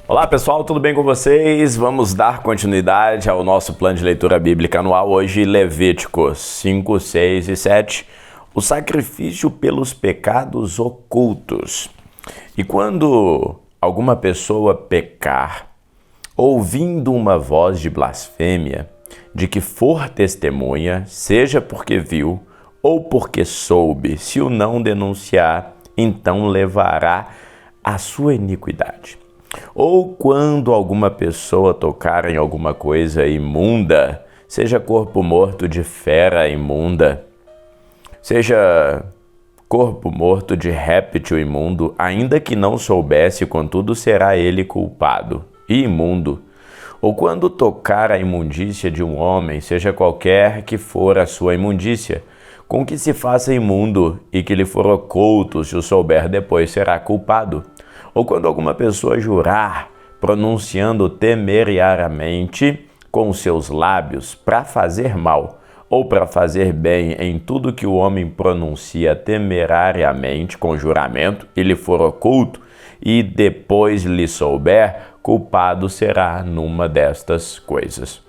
Olá pessoal, tudo bem com vocês? Vamos dar continuidade ao nosso plano de leitura bíblica anual. Hoje, Levíticos 5, 6 e 7, o sacrifício pelos pecados ocultos. E quando alguma pessoa pecar, ouvindo uma voz de blasfêmia, de que for testemunha, seja porque viu ou porque soube, se o não denunciar, então levará a sua iniquidade. Ou quando alguma pessoa tocar em alguma coisa imunda, seja corpo morto de fera imunda, seja corpo morto de réptil imundo, ainda que não soubesse, contudo será ele culpado e imundo. Ou quando tocar a imundícia de um homem, seja qualquer que for a sua imundícia, com que se faça imundo e que lhe for oculto, se o souber depois será culpado. Ou quando alguma pessoa jurar, pronunciando temerariamente com seus lábios para fazer mal ou para fazer bem em tudo que o homem pronuncia temerariamente com juramento e lhe for oculto e depois lhe souber, culpado será numa destas coisas.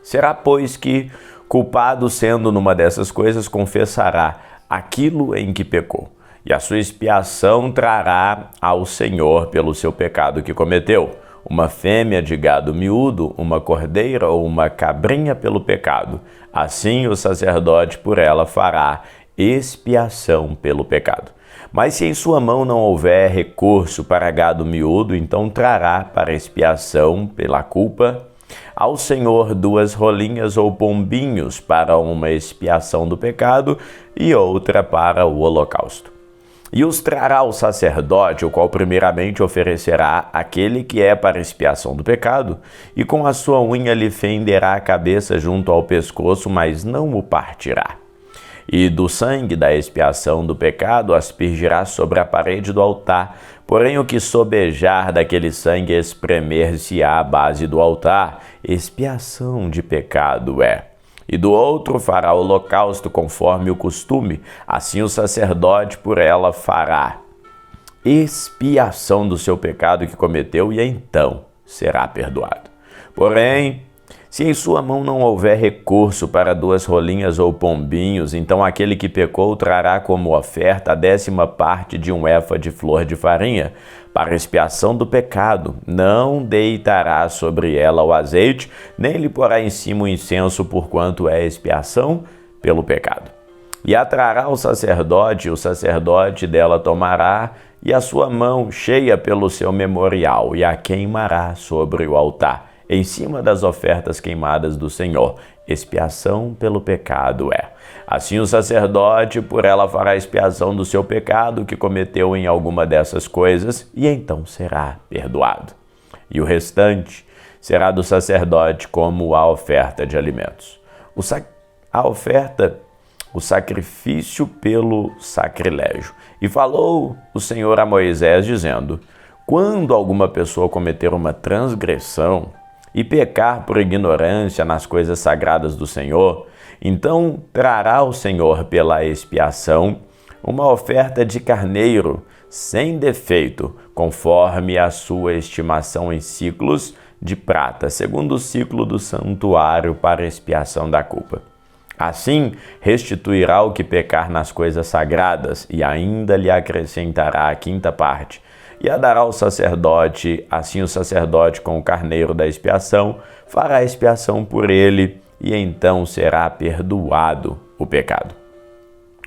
Será, pois, que, culpado sendo numa dessas coisas, confessará aquilo em que pecou, e a sua expiação trará ao Senhor pelo seu pecado que cometeu, uma fêmea de gado miúdo, uma cordeira ou uma cabrinha pelo pecado. Assim o sacerdote por ela fará expiação pelo pecado. Mas se em sua mão não houver recurso para gado miúdo, então trará para expiação pela culpa ao Senhor 2 rolinhas ou pombinhos para uma expiação do pecado e outra para o holocausto. E os trará o sacerdote, o qual primeiramente oferecerá aquele que é para expiação do pecado, e com a sua unha lhe fenderá a cabeça junto ao pescoço, mas não o partirá. E do sangue da expiação do pecado aspergirá sobre a parede do altar, porém o que sobejar daquele sangue espremer-se-á à base do altar, expiação de pecado é. E do outro fará o holocausto conforme o costume, assim o sacerdote por ela fará expiação do seu pecado que cometeu e então será perdoado. Porém, se em sua mão não houver recurso para 2 rolinhas ou pombinhos, então aquele que pecou trará como oferta a 10ª parte de um éfa de flor de farinha, para expiação do pecado. Não deitará sobre ela o azeite, nem lhe porá em cima o incenso, porquanto é expiação pelo pecado. E a trará ao sacerdote, e o sacerdote dela tomará, e a sua mão cheia pelo seu memorial, e a queimará sobre o altar, em cima das ofertas queimadas do Senhor. Expiação pelo pecado é. Assim o sacerdote por ela fará expiação do seu pecado que cometeu em alguma dessas coisas, e então será perdoado. E o restante será do sacerdote como a oferta de alimentos. O sacrifício pelo sacrilégio. E falou o Senhor a Moisés, dizendo: quando alguma pessoa cometer uma transgressão e pecar por ignorância nas coisas sagradas do Senhor, então trará o Senhor pela expiação uma oferta de carneiro sem defeito, conforme a sua estimação em ciclos de prata, segundo o ciclo do santuário para expiação da culpa. Assim restituirá o que pecar nas coisas sagradas e ainda lhe acrescentará a 5ª parte, e a dará ao sacerdote. Assim o sacerdote com o carneiro da expiação fará expiação por ele, e então será perdoado o pecado.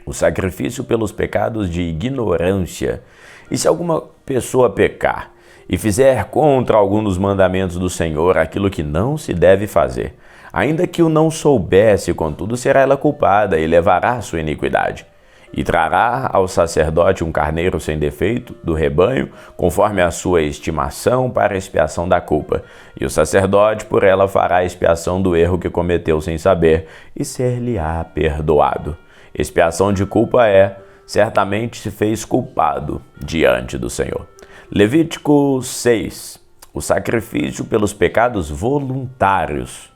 O sacrifício pelos pecados de ignorância. E se alguma pessoa pecar e fizer contra algum dos mandamentos do Senhor aquilo que não se deve fazer, ainda que o não soubesse, contudo será ela culpada e levará a sua iniquidade. E trará ao sacerdote um carneiro sem defeito do rebanho, conforme a sua estimação, para a expiação da culpa. E o sacerdote por ela fará a expiação do erro que cometeu sem saber, e ser-lhe-á perdoado. Expiação de culpa é: certamente se fez culpado diante do Senhor. Levítico 6. O sacrifício pelos pecados voluntários.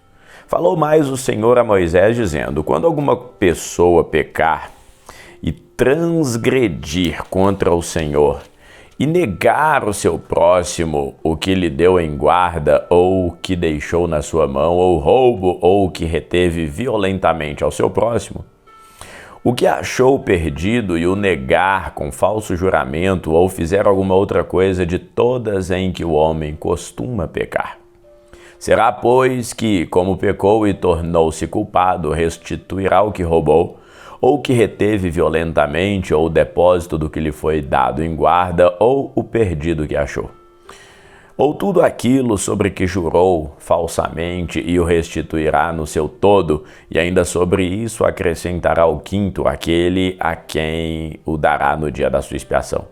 Falou mais o Senhor a Moisés, dizendo: quando alguma pessoa pecar e transgredir contra o Senhor e negar o seu próximo o que lhe deu em guarda, ou o que deixou na sua mão, ou roubo, ou o que reteve violentamente ao seu próximo, o que achou perdido e o negar com falso juramento, ou fizer alguma outra coisa de todas em que o homem costuma pecar. Será, pois, que, como pecou e tornou-se culpado, restituirá o que roubou, ou que reteve violentamente, ou o depósito do que lhe foi dado em guarda, ou o perdido que achou. Ou tudo aquilo sobre que jurou falsamente e o restituirá no seu todo, e ainda sobre isso acrescentará o quinto, aquele a quem o dará no dia da sua expiação.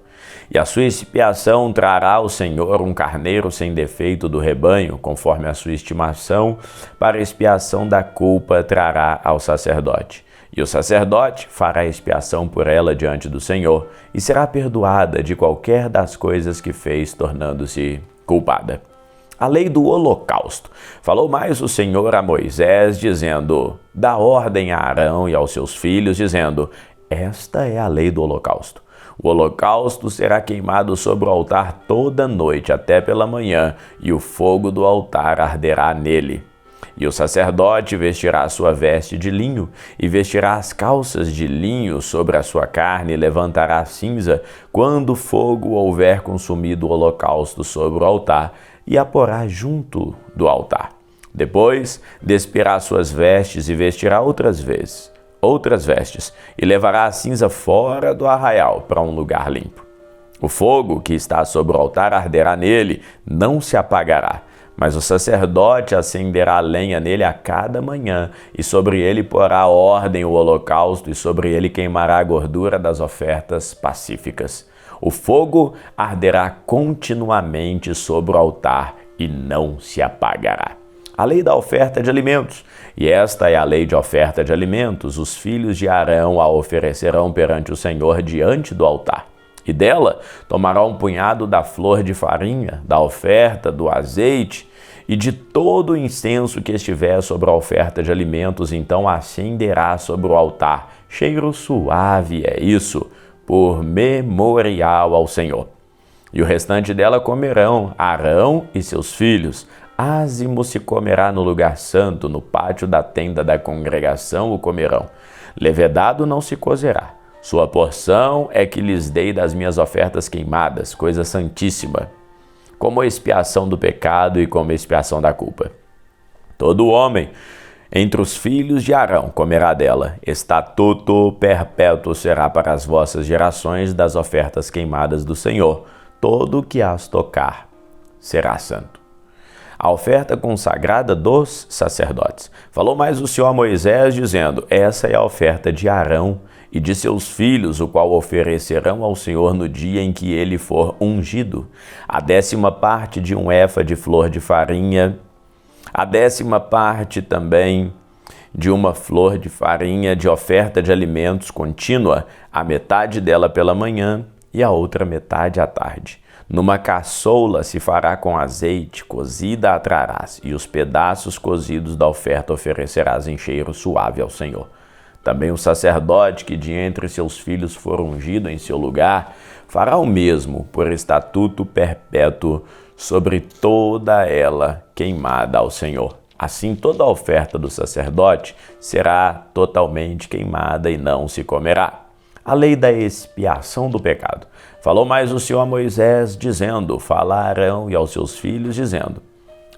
E a sua expiação trará ao Senhor um carneiro sem defeito do rebanho, conforme a sua estimação, para a expiação da culpa trará ao sacerdote. E o sacerdote fará expiação por ela diante do Senhor, e será perdoada de qualquer das coisas que fez, tornando-se culpada. A lei do holocausto. Falou mais o Senhor a Moisés, dizendo: dá ordem a Arão e aos seus filhos, dizendo: esta é a lei do holocausto. O holocausto será queimado sobre o altar toda noite até pela manhã, e o fogo do altar arderá nele. E o sacerdote vestirá a sua veste de linho, e vestirá as calças de linho sobre a sua carne, e levantará a cinza, quando o fogo houver consumido o holocausto sobre o altar, e a porá junto do altar. Depois despirá suas vestes, e vestirá outras vestes, e levará a cinza fora do arraial para um lugar limpo. O fogo que está sobre o altar arderá nele, não se apagará. Mas o sacerdote acenderá a lenha nele a cada manhã, e sobre ele porá ordem o holocausto, e sobre ele queimará a gordura das ofertas pacíficas. O fogo arderá continuamente sobre o altar, e não se apagará. A lei da oferta de alimentos. E esta é a lei de oferta de alimentos. Os filhos de Arão a oferecerão perante o Senhor diante do altar. E dela tomará um punhado da flor de farinha, da oferta, do azeite e de todo o incenso que estiver sobre a oferta de alimentos, então acenderá sobre o altar. Cheiro suave é isso, por memorial ao Senhor. E o restante dela comerão Arão e seus filhos. Ázimo se comerá no lugar santo, no pátio da tenda da congregação o comerão. Levedado não se cozerá. Sua porção é que lhes dei das minhas ofertas queimadas, coisa santíssima, como expiação do pecado e como expiação da culpa. Todo homem entre os filhos de Arão comerá dela. Estatuto perpétuo será para as vossas gerações das ofertas queimadas do Senhor. Todo o que as tocar será santo. A oferta consagrada dos sacerdotes. Falou mais o Senhor a Moisés, dizendo: essa é a oferta de Arão e de seus filhos, o qual oferecerão ao Senhor no dia em que ele for ungido. A 10ª parte de um efa de flor de farinha, a 10ª parte também de uma flor de farinha de oferta de alimentos contínua, a metade dela pela manhã e a outra metade à tarde. Numa caçoula se fará com azeite, cozida a trarás, e os pedaços cozidos da oferta oferecerás em cheiro suave ao Senhor. Também o sacerdote que de entre seus filhos for ungido em seu lugar, fará o mesmo por estatuto perpétuo sobre toda ela queimada ao Senhor. Assim toda a oferta do sacerdote será totalmente queimada e não se comerá. A lei da expiação do pecado. Falou mais o Senhor a Moisés, dizendo: fala a Arão e aos seus filhos, dizendo: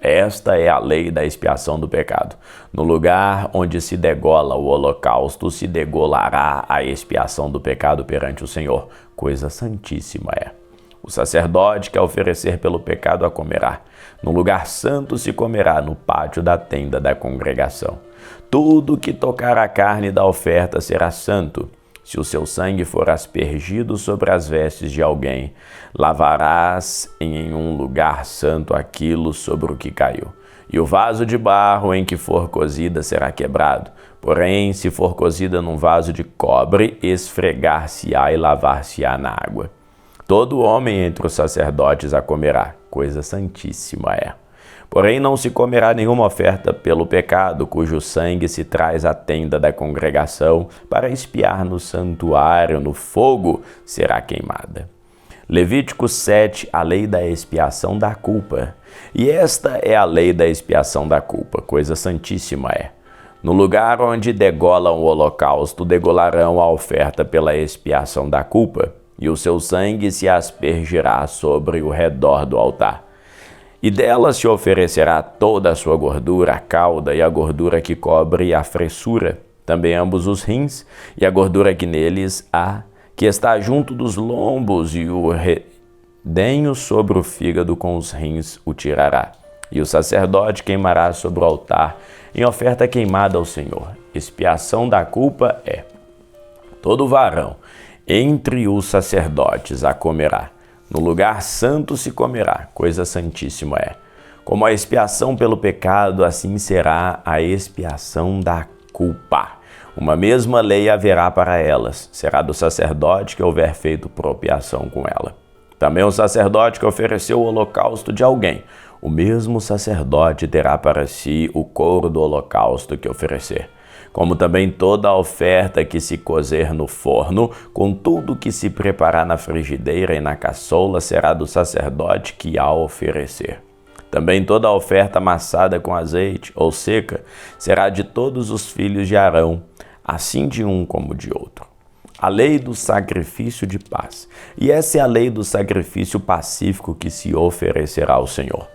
esta é a lei da expiação do pecado. No lugar onde se degola o holocausto, se degolará a expiação do pecado perante o Senhor. Coisa santíssima é. O sacerdote que a oferecer pelo pecado a comerá. No lugar santo se comerá, no pátio da tenda da congregação. Tudo que tocar a carne da oferta será santo. Se o seu sangue for aspergido sobre as vestes de alguém, lavarás em um lugar santo aquilo sobre o que caiu. E o vaso de barro em que for cozida será quebrado. Porém, se for cozida num vaso de cobre, esfregar-se-á e lavar-se-á na água. Todo homem entre os sacerdotes a comerá, coisa santíssima é. Porém, não se comerá nenhuma oferta pelo pecado, cujo sangue se traz à tenda da congregação para expiar no santuário, no fogo será queimada. Levítico 7, a lei da expiação da culpa. E esta é a lei da expiação da culpa, coisa santíssima é. No lugar onde degolam o holocausto, degolarão a oferta pela expiação da culpa, e o seu sangue se aspergirá sobre o redor do altar. E dela se oferecerá toda a sua gordura, a cauda e a gordura que cobre a fressura, também ambos os rins, e a gordura que neles há, que está junto dos lombos, e o redenho sobre o fígado com os rins o tirará. E o sacerdote queimará sobre o altar em oferta queimada ao Senhor. Expiação da culpa é: todo varão entre os sacerdotes a comerá. No lugar santo se comerá, coisa santíssima é. Como a expiação pelo pecado, assim será a expiação da culpa. Uma mesma lei haverá para elas, será do sacerdote que houver feito propiação com ela. Também o sacerdote que ofereceu o holocausto de alguém, o mesmo sacerdote terá para si o couro do holocausto que oferecer. Como também toda a oferta que se cozer no forno, com tudo que se preparar na frigideira e na caçoula, será do sacerdote que a oferecer. Também toda a oferta amassada com azeite ou seca será de todos os filhos de Arão, assim de um como de outro. A lei do sacrifício de paz. E essa é a lei do sacrifício pacífico que se oferecerá ao Senhor.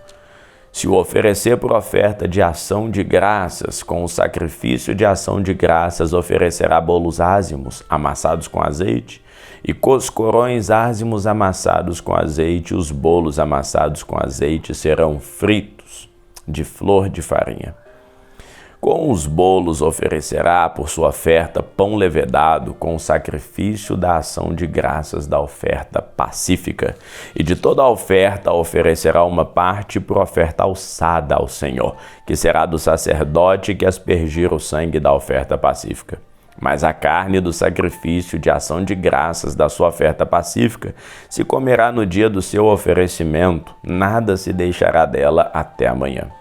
Se o oferecer por oferta de ação de graças, com o sacrifício de ação de graças oferecerá bolos ázimos, amassados com azeite, e coscorões ázimos amassados com azeite. Os bolos amassados com azeite serão fritos de flor de farinha. Com os bolos oferecerá por sua oferta pão levedado, com o sacrifício da ação de graças da oferta pacífica. E de toda a oferta oferecerá uma parte por oferta alçada ao Senhor, que será do sacerdote que aspergir o sangue da oferta pacífica. Mas a carne do sacrifício de ação de graças da sua oferta pacífica se comerá no dia do seu oferecimento, nada se deixará dela até amanhã.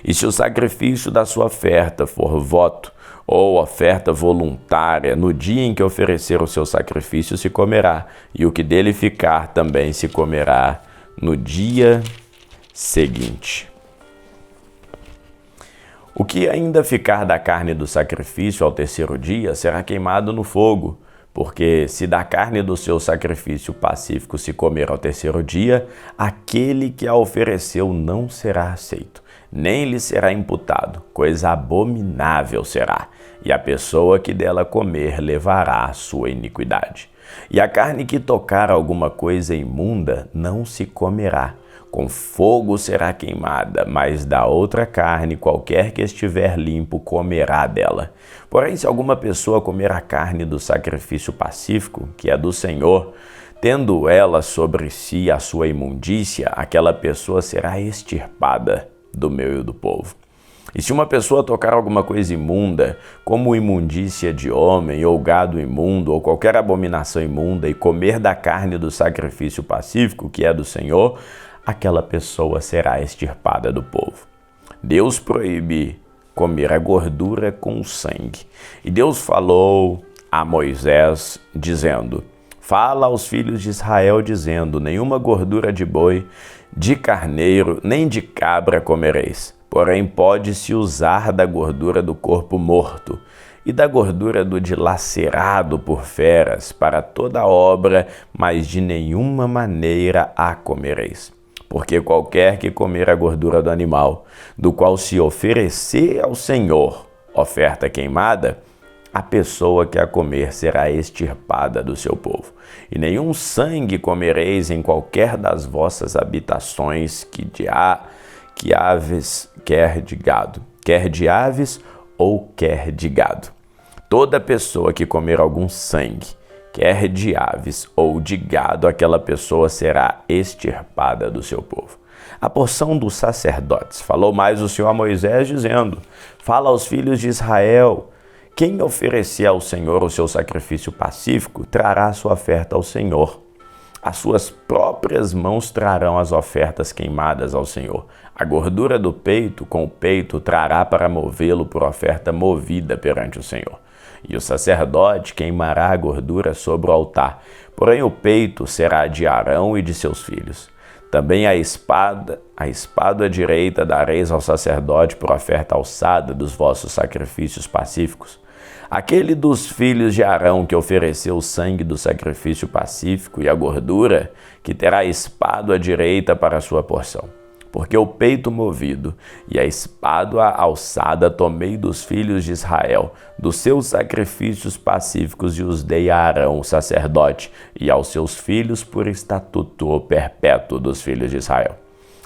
E se o sacrifício da sua oferta for voto ou oferta voluntária, no dia em que oferecer o seu sacrifício se comerá, e o que dele ficar também se comerá no dia seguinte. O que ainda ficar da carne do sacrifício ao terceiro dia será queimado no fogo, porque se da carne do seu sacrifício pacífico se comer ao terceiro dia, aquele que a ofereceu não será aceito, nem lhe será imputado, coisa abominável será, e a pessoa que dela comer levará a sua iniquidade. E a carne que tocar alguma coisa imunda não se comerá, com fogo será queimada, mas da outra carne qualquer que estiver limpo comerá dela. Porém, se alguma pessoa comer a carne do sacrifício pacífico, que é do Senhor, tendo ela sobre si a sua imundícia, aquela pessoa será extirpada do meio e do povo. E se uma pessoa tocar alguma coisa imunda, como imundícia de homem, ou gado imundo, ou qualquer abominação imunda, e comer da carne do sacrifício pacífico, que é do Senhor, aquela pessoa será extirpada do povo. Deus proíbe comer a gordura com o sangue. E Deus falou a Moisés, dizendo: fala aos filhos de Israel, dizendo: nenhuma gordura de boi, de carneiro, nem de cabra comereis. Porém, pode-se usar da gordura do corpo morto e da gordura do dilacerado por feras para toda obra, mas de nenhuma maneira a comereis. Porque qualquer que comer a gordura do animal, do qual se oferecer ao Senhor oferta queimada, a pessoa que a comer será extirpada do seu povo. E nenhum sangue comereis em qualquer das vossas habitações, que aves, quer de aves ou quer de gado. Toda pessoa que comer algum sangue, quer de aves ou de gado, aquela pessoa será extirpada do seu povo. A porção dos sacerdotes. Falou mais o Senhor a Moisés, dizendo: fala aos filhos de Israel: quem oferecer ao Senhor o seu sacrifício pacífico, trará a sua oferta ao Senhor. As suas próprias mãos trarão as ofertas queimadas ao Senhor. A gordura do peito, com o peito, trará para movê-lo por oferta movida perante o Senhor. E o sacerdote queimará a gordura sobre o altar, porém o peito será de Arão e de seus filhos. Também a espada direita dareis ao sacerdote por oferta alçada dos vossos sacrifícios pacíficos. Aquele dos filhos de Arão que ofereceu o sangue do sacrifício pacífico e a gordura, que terá a espada direita para a sua porção. Porque o peito movido e a espada alçada tomei dos filhos de Israel, dos seus sacrifícios pacíficos, e os dei a Arão, o sacerdote, e aos seus filhos por estatuto perpétuo dos filhos de Israel.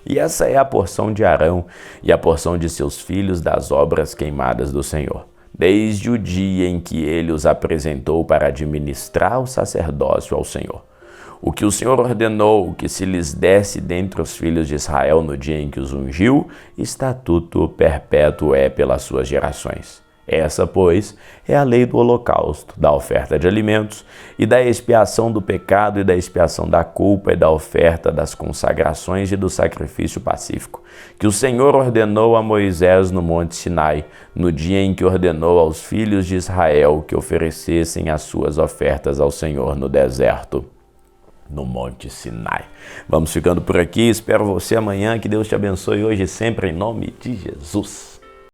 E essa é a porção de Arão e a porção de seus filhos das obras queimadas do Senhor, desde o dia em que ele os apresentou para administrar o sacerdócio ao Senhor. O que o Senhor ordenou que se lhes desse dentre os filhos de Israel no dia em que os ungiu, estatuto perpétuo é pelas suas gerações. Essa, pois, é a lei do holocausto, da oferta de alimentos, e da expiação do pecado e da expiação da culpa e da oferta das consagrações e do sacrifício pacífico, que o Senhor ordenou a Moisés no monte Sinai, no dia em que ordenou aos filhos de Israel que oferecessem as suas ofertas ao Senhor no deserto, no monte Sinai. Vamos ficando por aqui, espero você amanhã, que Deus te abençoe hoje e sempre em nome de Jesus.